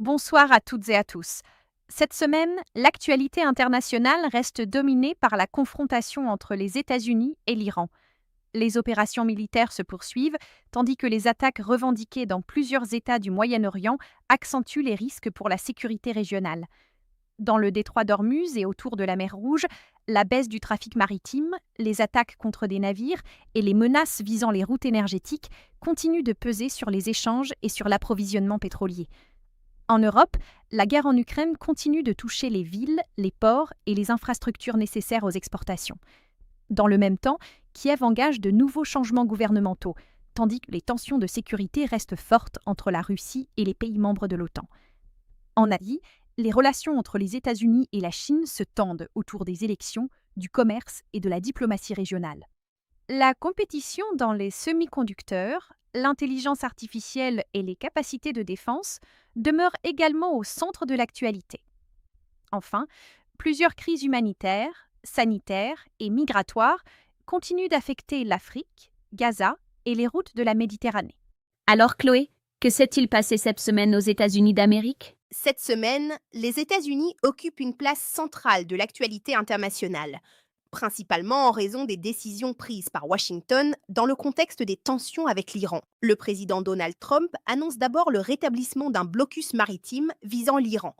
Bonsoir à toutes et à tous. Cette semaine, l'actualité internationale reste dominée par la confrontation entre les États-Unis et l'Iran. Les opérations militaires se poursuivent, tandis que les attaques revendiquées dans plusieurs États du Moyen-Orient accentuent les risques pour la sécurité régionale. Dans le détroit d'Ormuz et autour de la mer Rouge, la baisse du trafic maritime, les attaques contre des navires et les menaces visant les routes énergétiques continuent de peser sur les échanges et sur l'approvisionnement pétrolier. En Europe, la guerre en Ukraine continue de toucher les villes, les ports et les infrastructures nécessaires aux exportations. Dans le même temps, Kiev engage de nouveaux changements gouvernementaux, tandis que les tensions de sécurité restent fortes entre la Russie et les pays membres de l'OTAN. En Asie, les relations entre les États-Unis et la Chine se tendent autour des élections, du commerce et de la diplomatie régionale. La compétition dans les semi-conducteurs, l'intelligence artificielle et les capacités de défense demeurent également au centre de l'actualité. Enfin, plusieurs crises humanitaires, sanitaires et migratoires continuent d'affecter l'Afrique, Gaza et les routes de la Méditerranée. Alors Chloé, que s'est-il passé cette semaine aux États-Unis d'Amérique? Cette semaine, les États-Unis occupent une place centrale de l'actualité internationale, principalement en raison des décisions prises par Washington dans le contexte des tensions avec l'Iran. Le président Donald Trump annonce d'abord le rétablissement d'un blocus maritime visant l'Iran,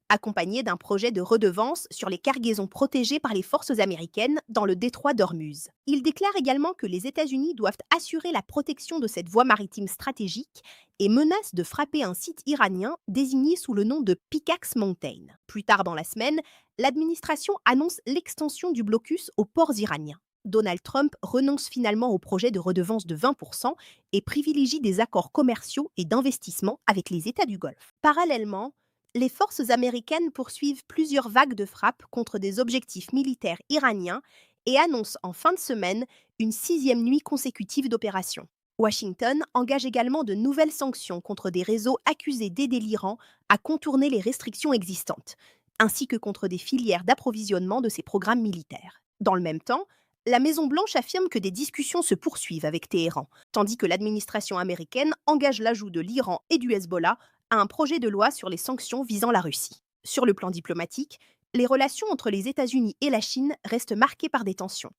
accompagné d'un projet de redevance sur les cargaisons protégées par les forces américaines dans le détroit d'Ormuz. Il déclare également que les États-Unis doivent assurer la protection de cette voie maritime stratégique et menace de frapper un site iranien désigné sous le nom de Pickaxe Mountain. Plus tard dans la semaine, l'administration annonce l'extension du blocus aux ports iraniens. Donald Trump renonce finalement au projet de redevance de 20% et privilégie des accords commerciaux et d'investissement avec les États du Golfe. Parallèlement, les forces américaines poursuivent plusieurs vagues de frappes contre des objectifs militaires iraniens et annoncent en fin de semaine une 6e nuit consécutive d'opérations. Washington engage également de nouvelles sanctions contre des réseaux accusés d'aider l'Iran à contourner les restrictions existantes, ainsi que contre des filières d'approvisionnement de ses programmes militaires. Dans le même temps, la Maison-Blanche affirme que des discussions se poursuivent avec Téhéran, tandis que l'administration américaine engage l'ajout de l'Iran et du Hezbollah à un projet de loi sur les sanctions visant la Russie. Sur le plan diplomatique, les relations entre les États-Unis et la Chine restent marquées par des tensions.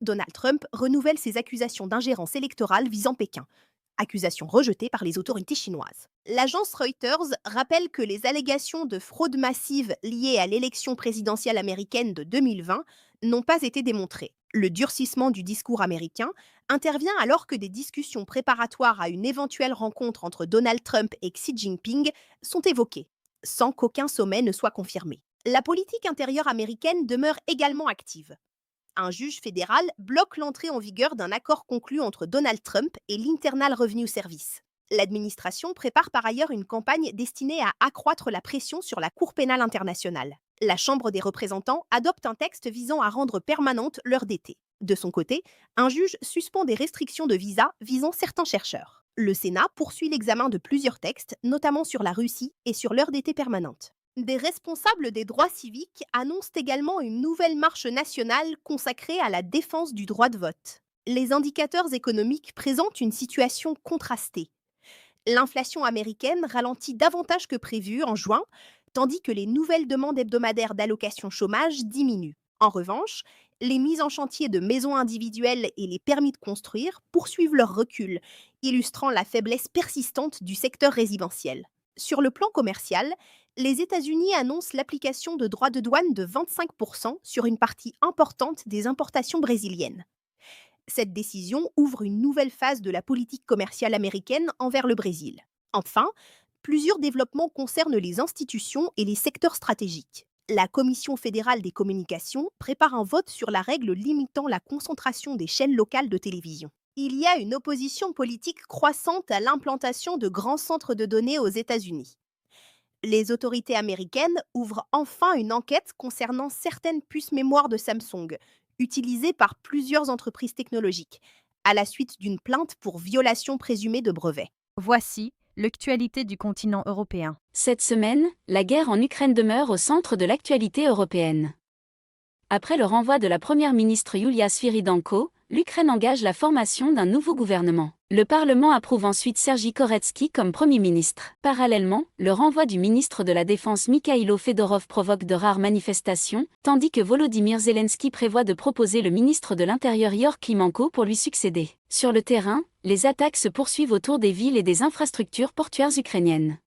Donald Trump renouvelle ses accusations d'ingérence électorale visant Pékin, accusations rejetées par les autorités chinoises. L'agence Reuters rappelle que les allégations de fraude massive liées à l'élection présidentielle américaine de 2020 n'ont pas été démontrées. Le durcissement du discours américain intervient alors que des discussions préparatoires à une éventuelle rencontre entre Donald Trump et Xi Jinping sont évoquées, sans qu'aucun sommet ne soit confirmé. La politique intérieure américaine demeure également active. Un juge fédéral bloque l'entrée en vigueur d'un accord conclu entre Donald Trump et l'Internal Revenue Service. L'administration prépare par ailleurs une campagne destinée à accroître la pression sur la Cour pénale internationale. La Chambre des représentants adopte un texte visant à rendre permanente l'heure d'été. De son côté, un juge suspend des restrictions de visa visant certains chercheurs. Le Sénat poursuit l'examen de plusieurs textes, notamment sur la Russie et sur l'heure d'été permanente. Des responsables des droits civiques annoncent également une nouvelle marche nationale consacrée à la défense du droit de vote. Les indicateurs économiques présentent une situation contrastée. L'inflation américaine ralentit davantage que prévu en juin, tandis que les nouvelles demandes hebdomadaires d'allocation chômage diminuent. En revanche, les mises en chantier de maisons individuelles et les permis de construire poursuivent leur recul, illustrant la faiblesse persistante du secteur résidentiel. Sur le plan commercial, les États-Unis annoncent l'application de droits de douane de 25% sur une partie importante des importations brésiliennes. Cette décision ouvre une nouvelle phase de la politique commerciale américaine envers le Brésil. Enfin, plusieurs développements concernent les institutions et les secteurs stratégiques. La Commission fédérale des communications prépare un vote sur la règle limitant la concentration des chaînes locales de télévision. Il y a une opposition politique croissante à l'implantation de grands centres de données aux États-Unis. Les autorités américaines ouvrent enfin une enquête concernant certaines puces mémoire de Samsung, utilisées par plusieurs entreprises technologiques, à la suite d'une plainte pour violation présumée de brevets. Voici l'actualité du continent européen. Cette semaine, la guerre en Ukraine demeure au centre de l'actualité européenne. Après le renvoi de la première ministre Yulia Sviridenko, l'Ukraine engage la formation d'un nouveau gouvernement. Le Parlement approuve ensuite Sergi Koretsky comme Premier ministre. Parallèlement, le renvoi du ministre de la Défense Mikhailo Fedorov provoque de rares manifestations, tandis que Volodymyr Zelensky prévoit de proposer le ministre de l'Intérieur Ihor Klimenko pour lui succéder. Sur le terrain, les attaques se poursuivent autour des villes et des infrastructures portuaires ukrainiennes.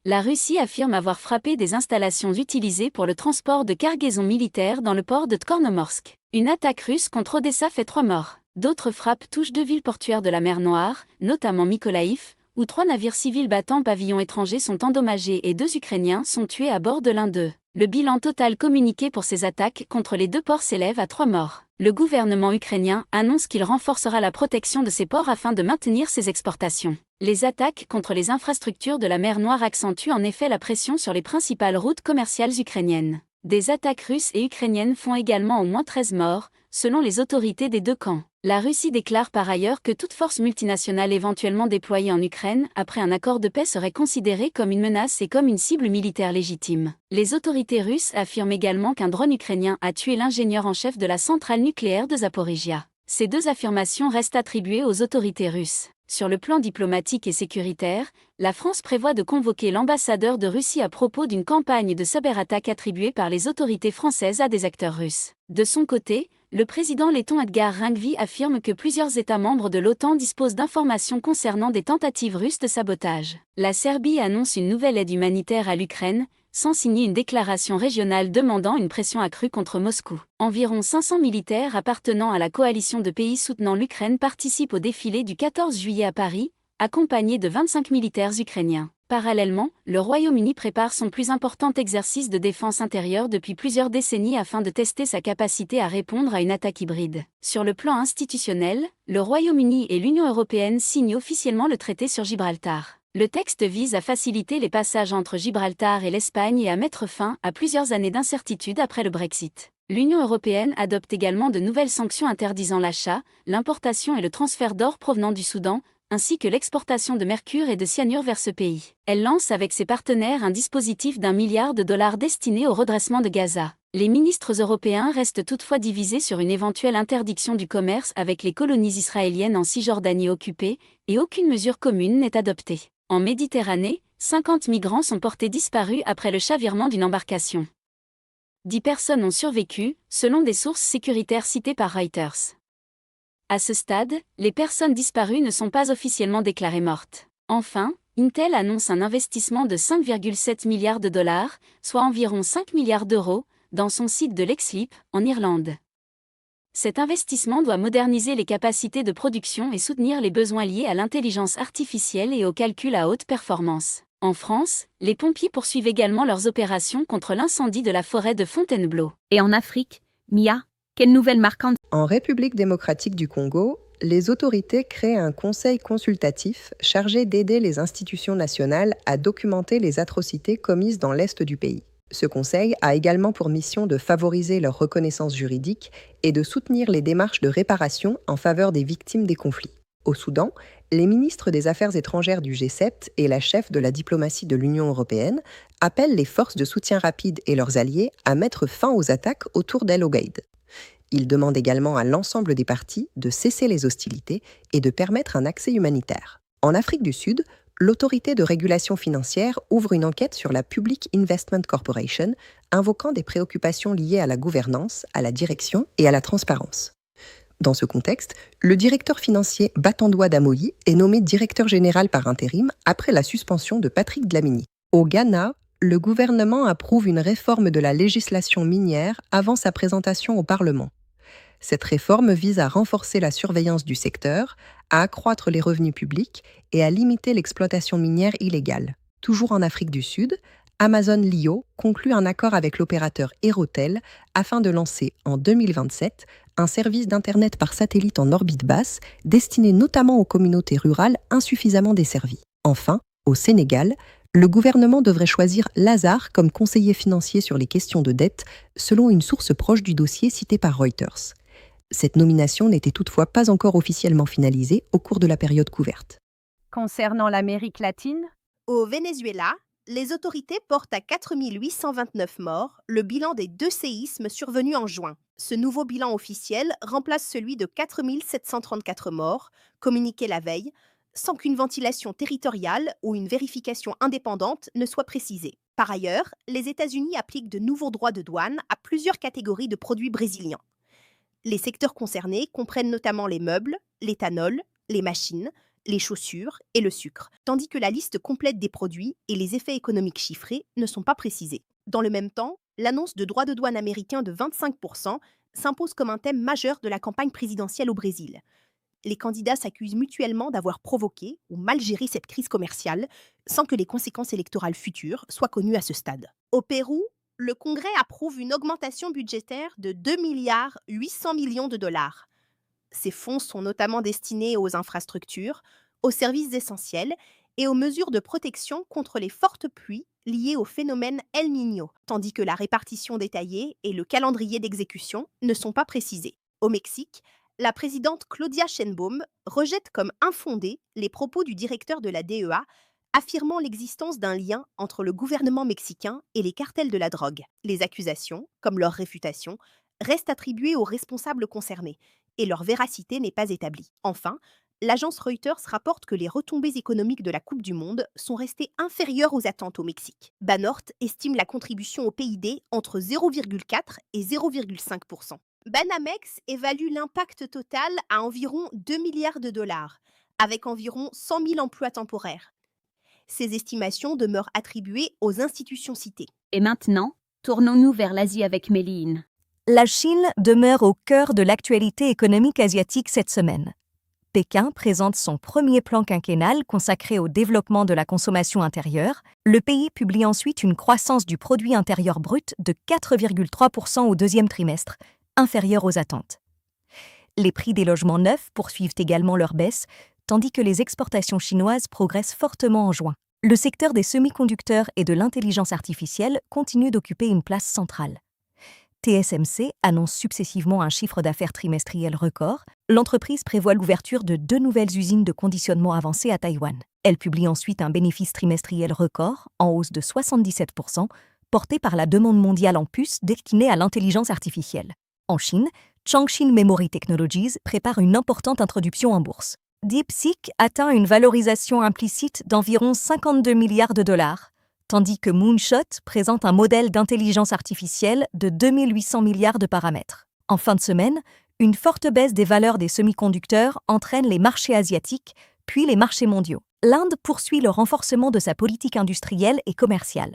La Russie affirme avoir frappé des installations utilisées pour le transport de cargaisons militaires dans le port de Tchornomorsk. Une attaque russe contre Odessa fait 3 morts. D'autres frappes touchent 2 villes portuaires de la mer Noire, notamment Mykolaïv, où 3 navires civils battant pavillon étranger sont endommagés et 2 Ukrainiens sont tués à bord de l'un d'eux. Le bilan total communiqué pour ces attaques contre les 2 ports s'élève à 3 morts. Le gouvernement ukrainien annonce qu'il renforcera la protection de ces ports afin de maintenir ses exportations. Les attaques contre les infrastructures de la mer Noire accentuent en effet la pression sur les principales routes commerciales ukrainiennes. Des attaques russes et ukrainiennes font également au moins 13 morts, selon les autorités des 2 camps. La Russie déclare par ailleurs que toute force multinationale éventuellement déployée en Ukraine après un accord de paix serait considérée comme une menace et comme une cible militaire légitime. Les autorités russes affirment également qu'un drone ukrainien a tué l'ingénieur en chef de la centrale nucléaire de Zaporijia. Ces 2 affirmations restent attribuées aux autorités russes. Sur le plan diplomatique et sécuritaire, la France prévoit de convoquer l'ambassadeur de Russie à propos d'une campagne de cyberattaque attribuée par les autorités françaises à des acteurs russes. De son côté, le président letton Edgar Rinkeby affirme que plusieurs États membres de l'OTAN disposent d'informations concernant des tentatives russes de sabotage. La Serbie annonce une nouvelle aide humanitaire à l'Ukraine, sans signer une déclaration régionale demandant une pression accrue contre Moscou. Environ 500 militaires appartenant à la coalition de pays soutenant l'Ukraine participent au défilé du 14 juillet à Paris, accompagnés de 25 militaires ukrainiens. Parallèlement, le Royaume-Uni prépare son plus important exercice de défense intérieure depuis plusieurs décennies afin de tester sa capacité à répondre à une attaque hybride. Sur le plan institutionnel, le Royaume-Uni et l'Union européenne signent officiellement le traité sur Gibraltar. Le texte vise à faciliter les passages entre Gibraltar et l'Espagne et à mettre fin à plusieurs années d'incertitude après le Brexit. L'Union européenne adopte également de nouvelles sanctions interdisant l'achat, l'importation et le transfert d'or provenant du Soudan, ainsi que l'exportation de mercure et de cyanure vers ce pays. Elle lance avec ses partenaires un dispositif d'1 milliard de dollars destiné au redressement de Gaza. Les ministres européens restent toutefois divisés sur une éventuelle interdiction du commerce avec les colonies israéliennes en Cisjordanie occupée, et aucune mesure commune n'est adoptée. En Méditerranée, 50 migrants sont portés disparus après le chavirement d'une embarcation. 10 personnes ont survécu, selon des sources sécuritaires citées par Reuters. À ce stade, les personnes disparues ne sont pas officiellement déclarées mortes. Enfin, Intel annonce un investissement de 5,7 milliards de dollars, soit environ 5 milliards d'euros, dans son site de Leixlip, en Irlande. Cet investissement doit moderniser les capacités de production et soutenir les besoins liés à l'intelligence artificielle et au calcul à haute performance. En France, les pompiers poursuivent également leurs opérations contre l'incendie de la forêt de Fontainebleau. Et en Afrique, Mia, quelle nouvelle marquante? En République démocratique du Congo, les autorités créent un conseil consultatif chargé d'aider les institutions nationales à documenter les atrocités commises dans l'est du pays. Ce conseil a également pour mission de favoriser leur reconnaissance juridique et de soutenir les démarches de réparation en faveur des victimes des conflits. Au Soudan, les ministres des Affaires étrangères du G7 et la chef de la diplomatie de l'Union européenne appellent les forces de soutien rapide et leurs alliés à mettre fin aux attaques autour d'El Obeid. Ils demandent également à l'ensemble des parties de cesser les hostilités et de permettre un accès humanitaire. En Afrique du Sud, l'autorité de régulation financière ouvre une enquête sur la Public Investment Corporation, invoquant des préoccupations liées à la gouvernance, à la direction et à la transparence. Dans ce contexte, le directeur financier Batandois Damoyi est nommé directeur général par intérim après la suspension de Patrick Dlamini. Au Ghana, le gouvernement approuve une réforme de la législation minière avant sa présentation au Parlement. Cette réforme vise à renforcer la surveillance du secteur, à accroître les revenus publics et à limiter l'exploitation minière illégale. Toujours en Afrique du Sud, Amazon Lio conclut un accord avec l'opérateur Aerotel afin de lancer en 2027 un service d'Internet par satellite en orbite basse destiné notamment aux communautés rurales insuffisamment desservies. Enfin, au Sénégal, le gouvernement devrait choisir Lazare comme conseiller financier sur les questions de dette, selon une source proche du dossier citée par Reuters. Cette nomination n'était toutefois pas encore officiellement finalisée au cours de la période couverte. Concernant l'Amérique latine, Au Venezuela, les autorités portent à 4 829 morts le bilan des 2 séismes survenus en juin. Ce nouveau bilan officiel remplace celui de 4 734 morts, communiqué la veille, sans qu'une ventilation territoriale ou une vérification indépendante ne soit précisée. Par ailleurs, les États-Unis appliquent de nouveaux droits de douane à plusieurs catégories de produits brésiliens. Les secteurs concernés comprennent notamment les meubles, l'éthanol, les machines, les chaussures et le sucre, tandis que la liste complète des produits et les effets économiques chiffrés ne sont pas précisés. Dans le même temps, l'annonce de droits de douane américains de 25% s'impose comme un thème majeur de la campagne présidentielle au Brésil. Les candidats s'accusent mutuellement d'avoir provoqué ou mal géré cette crise commerciale sans que les conséquences électorales futures soient connues à ce stade. Au Pérou, le Congrès approuve une augmentation budgétaire de 2,8 milliards de dollars. Ces fonds sont notamment destinés aux infrastructures, aux services essentiels et aux mesures de protection contre les fortes pluies liées au phénomène El Niño, tandis que la répartition détaillée et le calendrier d'exécution ne sont pas précisés. Au Mexique, la présidente Claudia Sheinbaum rejette comme infondés les propos du directeur de la DEA, affirmant l'existence d'un lien entre le gouvernement mexicain et les cartels de la drogue. Les accusations, comme leur réfutation, restent attribuées aux responsables concernés et leur véracité n'est pas établie. Enfin, l'agence Reuters rapporte que les retombées économiques de la Coupe du Monde sont restées inférieures aux attentes au Mexique. Banorte estime la contribution au PIB entre 0,4 et 0,5%. Banamex évalue l'impact total à environ 2 milliards de dollars, avec environ 100 000 emplois temporaires. Ces estimations demeurent attribuées aux institutions citées. Et maintenant, tournons-nous vers l'Asie avec Méline. La Chine demeure au cœur de l'actualité économique asiatique cette semaine. Pékin présente son premier plan quinquennal consacré au développement de la consommation intérieure. Le pays publie ensuite une croissance du produit intérieur brut de 4,3% au deuxième trimestre, inférieure aux attentes. Les prix des logements neufs poursuivent également leur baisse, tandis que les exportations chinoises progressent fortement en juin. Le secteur des semi-conducteurs et de l'intelligence artificielle continue d'occuper une place centrale. TSMC annonce successivement un chiffre d'affaires trimestriel record. L'entreprise prévoit l'ouverture de 2 nouvelles usines de conditionnement avancé à Taïwan. Elle publie ensuite un bénéfice trimestriel record, en hausse de 77%, porté par la demande mondiale en puces destinée à l'intelligence artificielle. En Chine, Changxin Memory Technologies prépare une importante introduction en bourse. DeepSeek atteint une valorisation implicite d'environ 52 milliards de dollars, tandis que Moonshot présente un modèle d'intelligence artificielle de 2800 milliards de paramètres. En fin de semaine, une forte baisse des valeurs des semi-conducteurs entraîne les marchés asiatiques, puis les marchés mondiaux. L'Inde poursuit le renforcement de sa politique industrielle et commerciale.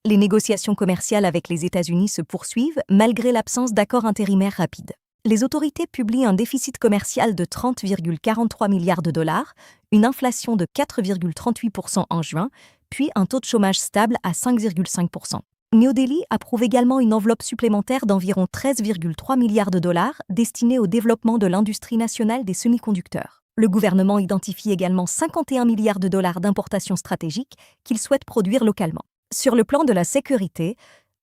Les négociations commerciales avec les États-Unis se poursuivent malgré l'absence d'accord intérimaire rapide. Les autorités publient un déficit commercial de 30,43 milliards de dollars, une inflation de 4,38% en juin, puis un taux de chômage stable à 5,5%. New Delhi approuve également une enveloppe supplémentaire d'environ 13,3 milliards de dollars destinée au développement de l'industrie nationale des semi-conducteurs. Le gouvernement identifie également 51 milliards de dollars d'importations stratégiques qu'il souhaite produire localement. Sur le plan de la sécurité,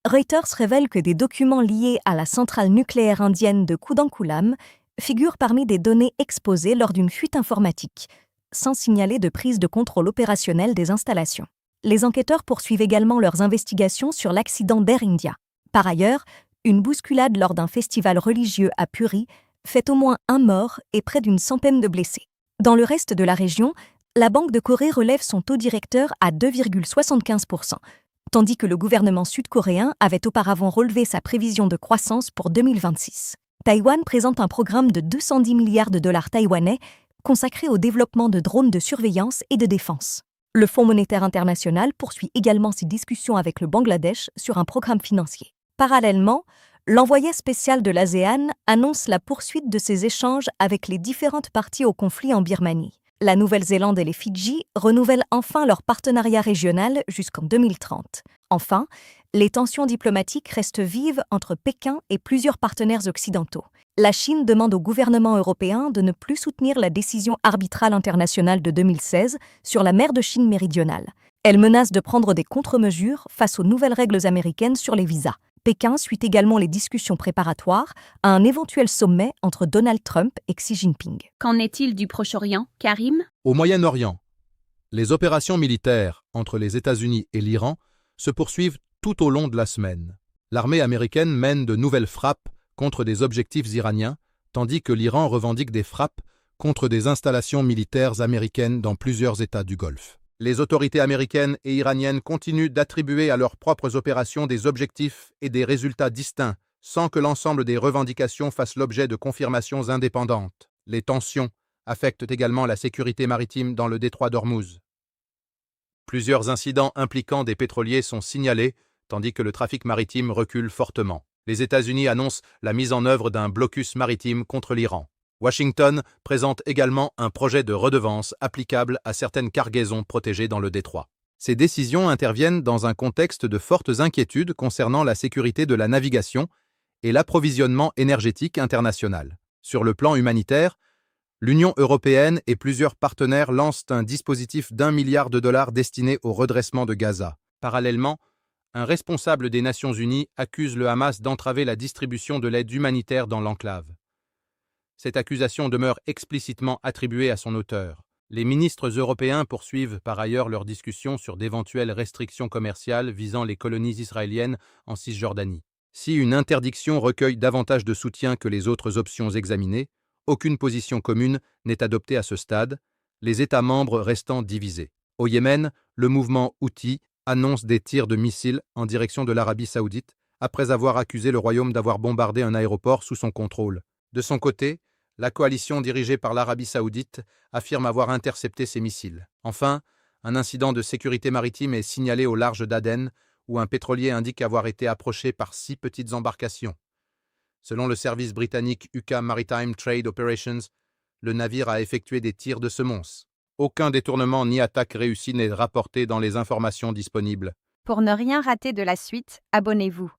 Reuters révèle que des documents liés à la centrale nucléaire indienne de Kudankulam figurent parmi des données exposées lors d'une fuite informatique, sans signaler de prise de contrôle opérationnel des installations. Les enquêteurs poursuivent également leurs investigations sur l'accident d'Air India. Par ailleurs, une bousculade lors d'un festival religieux à Puri fait au moins 1 mort et près d'une centaine de blessés. Dans le reste de la région, la Banque de Corée relève son taux directeur à 2,75%, tandis que le gouvernement sud-coréen avait auparavant relevé sa prévision de croissance pour 2026. Taïwan présente un programme de 210 milliards de dollars taïwanais consacré au développement de drones de surveillance et de défense. Le Fonds monétaire international poursuit également ses discussions avec le Bangladesh sur un programme financier. Parallèlement, l'envoyé spécial de l'ASEAN annonce la poursuite de ses échanges avec les différentes parties au conflit en Birmanie. La Nouvelle-Zélande et les Fidji renouvellent enfin leur partenariat régional jusqu'en 2030. Enfin, les tensions diplomatiques restent vives entre Pékin et plusieurs partenaires occidentaux. La Chine demande au gouvernement européen de ne plus soutenir la décision arbitrale internationale de 2016 sur la mer de Chine méridionale. Elle menace de prendre des contre-mesures face aux nouvelles règles américaines sur les visas. Pékin suit également les discussions préparatoires à un éventuel sommet entre Donald Trump et Xi Jinping. Qu'en est-il du Proche-Orient, Karim ? Au Moyen-Orient, Les opérations militaires entre les États-Unis et l'Iran se poursuivent tout au long de la semaine. L'armée américaine mène de nouvelles frappes contre des objectifs iraniens, tandis que l'Iran revendique des frappes contre des installations militaires américaines dans plusieurs États du Golfe. Les autorités américaines et iraniennes continuent d'attribuer à leurs propres opérations des objectifs et des résultats distincts, sans que l'ensemble des revendications fassent l'objet de confirmations indépendantes. Les tensions affectent également la sécurité maritime dans le détroit d'Ormuz. Plusieurs incidents impliquant des pétroliers sont signalés, tandis que le trafic maritime recule fortement. Les États-Unis annoncent la mise en œuvre d'un blocus maritime contre l'Iran. Washington présente également un projet de redevance applicable à certaines cargaisons protégées dans le détroit. Ces décisions interviennent dans un contexte de fortes inquiétudes concernant la sécurité de la navigation et l'approvisionnement énergétique international. Sur le plan humanitaire, l'Union européenne et plusieurs partenaires lancent un dispositif d'1 milliard de dollars destiné au redressement de Gaza. Parallèlement, un responsable des Nations Unies accuse le Hamas d'entraver la distribution de l'aide humanitaire dans l'enclave. Cette accusation demeure explicitement attribuée à son auteur. Les ministres européens poursuivent par ailleurs leurs discussions sur d'éventuelles restrictions commerciales visant les colonies israéliennes en Cisjordanie. Si une interdiction recueille davantage de soutien que les autres options examinées, aucune position commune n'est adoptée à ce stade, les États membres restant divisés. Au Yémen, le mouvement Houthi annonce des tirs de missiles en direction de l'Arabie saoudite après avoir accusé le royaume d'avoir bombardé un aéroport sous son contrôle. De son côté, la coalition dirigée par l'Arabie saoudite affirme avoir intercepté ces missiles. Enfin, un incident de sécurité maritime est signalé au large d'Aden, où un pétrolier indique avoir été approché par 6 petites embarcations. Selon le service britannique UK Maritime Trade Operations, le navire a effectué des tirs de semonce. Aucun détournement ni attaque réussie n'est rapporté dans les informations disponibles. Pour ne rien rater de la suite, abonnez-vous.